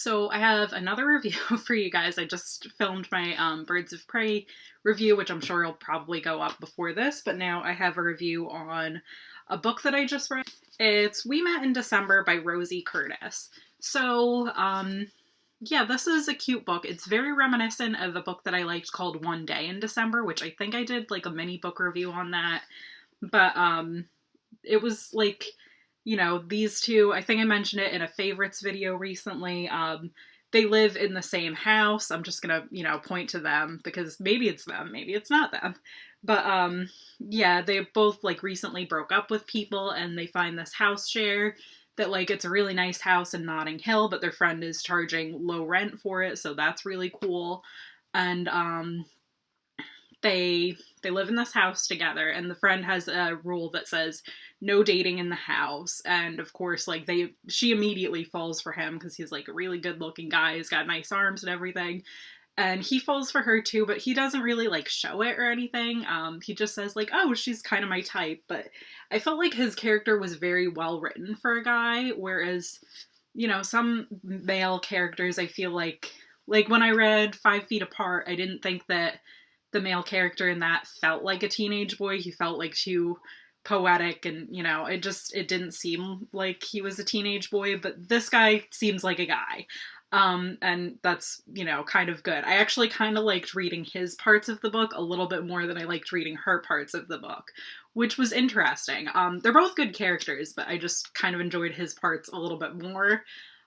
So I have another review for you guys. I just filmed my Birds of Prey review, which I'm sure will probably go up before this, but now I have a review on a book that I just read. It's We Met in December by Rosie Curtis. So, yeah, this is a cute book. It's very reminiscent of a book that I liked called One Day in December, which I think I did like a mini book review on that. But it was like, these two, I think I mentioned it in a favorites video recently. They live in the same house. I'm just gonna, point to them because maybe it's them, maybe it's not them. But yeah, they both like recently broke up with people and they find this house share that like it's a really nice house in Notting Hill, but their friend is charging low rent for it, so that's really cool. And they live in this house together, and the friend has a rule that says no dating in the house. And of course, like she immediately falls for him because he's like a really good looking guy. He's got nice arms and everything. And he falls for her too, but he doesn't really like show it or anything. He just says like, oh, she's kind of my type. But I felt like his character was very well written for a guy, whereas, some male characters, I feel like when I read 5 Feet Apart, I didn't think that the male character in that felt like a teenage boy. He felt like too poetic and, it didn't seem like he was a teenage boy, but this guy seems like a guy. And that's, kind of good. I actually kind of liked reading his parts of the book a little bit more than I liked reading her parts of the book, which was interesting. They're both good characters, but I just kind of enjoyed his parts a little bit more.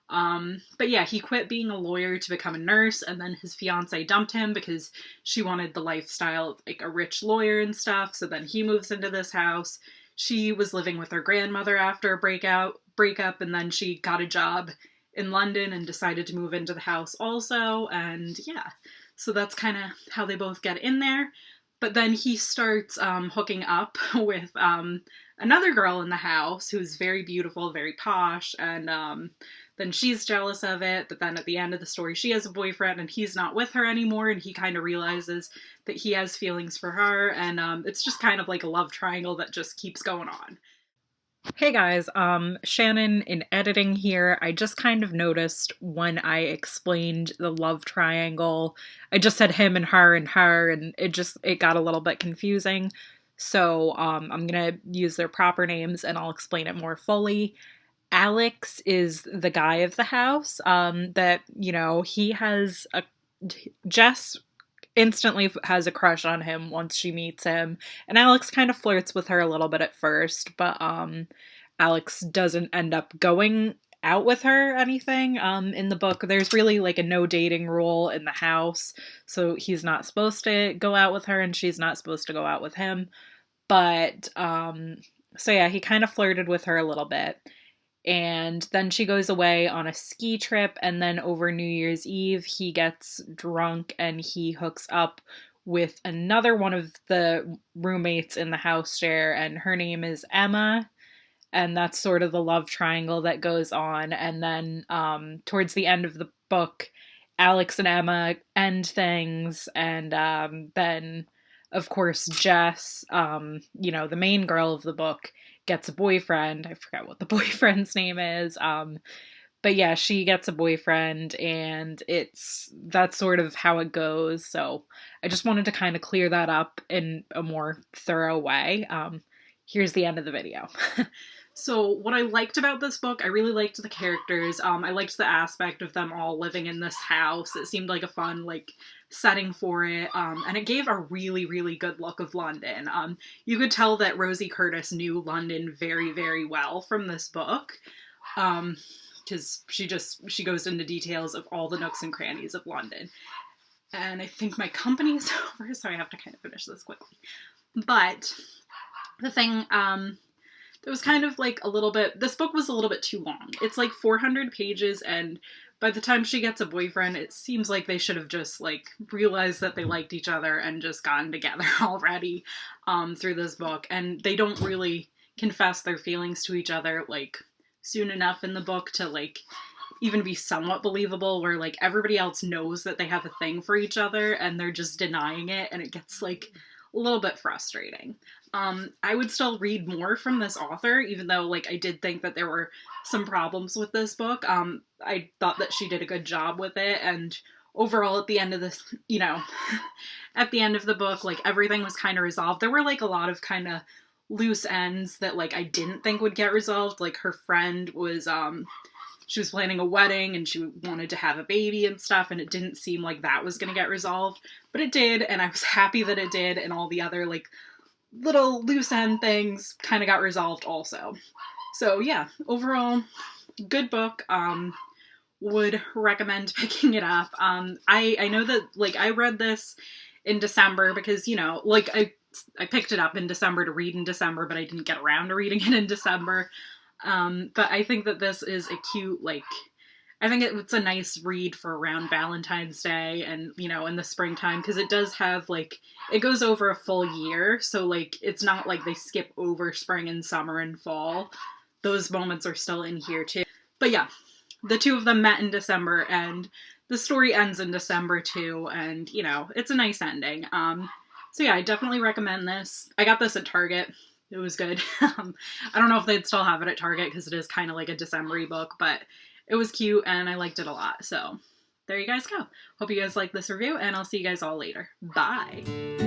But yeah, he quit being a lawyer to become a nurse, and then his fiance dumped him because she wanted the lifestyle of like a rich lawyer and stuff. So then he moves into this house. She was living with her grandmother after a breakup, and then she got a job in London and decided to move into the house also. And yeah, so that's kind of how they both get in there. But then he starts hooking up with another girl in the house who's very beautiful, very posh, and then she's jealous of it. But then at the end of the story, she has a boyfriend and he's not with her anymore, and he kind of realizes that he has feelings for her, and it's just kind of like a love triangle that just keeps going on. Hey guys, Shannon in editing here. I just kind of noticed when I explained the love triangle, I just said him and her, and it got a little bit confusing. So, I'm gonna use their proper names and I'll explain it more fully. Alex is the guy of the house, that, he has Jess instantly has a crush on him once she meets him, and Alex kind of flirts with her a little bit at first, but Alex doesn't end up going out with her or anything. In the book, there's really like a no dating rule in the house, so he's not supposed to go out with her and she's not supposed to go out with him. But so yeah, he kind of flirted with her a little bit. And then she goes away on a ski trip, and then over New Year's Eve, he gets drunk and he hooks up with another one of the roommates in the house share, and her name is Emma. And that's sort of the love triangle that goes on. And then towards the end of the book, Alex and Emma end things, and then, of course, Jess, the main girl of the book, gets a boyfriend. I forgot what the boyfriend's name is. But yeah, she gets a boyfriend, and that's sort of how it goes. So I just wanted to kind of clear that up in a more thorough way. Here's the end of the video. So what I liked about this book, I really liked the characters. I liked the aspect of them all living in this house. It seemed like a fun, setting for it. And it gave a really, really good look of London. You could tell that Rosie Curtis knew London very, very well from this book. Because she goes into details of all the nooks and crannies of London. And I think my company is over, so I have to kind of finish this quickly. But the thing, it was kind of this book was a little bit too long. It's 400 pages, and by the time she gets a boyfriend, it seems like they should have just realized that they liked each other and just gotten together already through this book. And they don't really confess their feelings to each other soon enough in the book to even be somewhat believable, where everybody else knows that they have a thing for each other and they're just denying it, and it gets a little bit frustrating. I would still read more from this author, even though, like, I did think that there were some problems with this book. I thought that she did a good job with it, and overall, at the end of this, at the end of the book, like, everything was kind of resolved. There were, like, a lot of kind of loose ends that, like, I didn't think would get resolved. Like, her friend was, she was planning a wedding and she wanted to have a baby and stuff, and it didn't seem like that was going to get resolved, but it did, and I was happy that it did, and all the other, like, little loose end things kind of got resolved also. So yeah, overall, good book. Would recommend picking it up. I know that, like, I read this in December because, like, I picked it up in December to read in December, but I didn't get around to reading it in December. But I think that this is a cute, like, I think it's a nice read for around Valentine's Day and, in the springtime, because it does have, like, it goes over a full year, so, like, it's not like they skip over spring and summer and fall. Those moments are still in here, too. But yeah, the two of them met in December, and the story ends in December, too, and, it's a nice ending. So yeah, I definitely recommend this. I got this at Target. It was good. I don't know if they'd still have it at Target, because it is kind of like a December-y book, but it was cute, and I liked it a lot. So there you guys go. Hope you guys like this review, and I'll see you guys all later. Bye!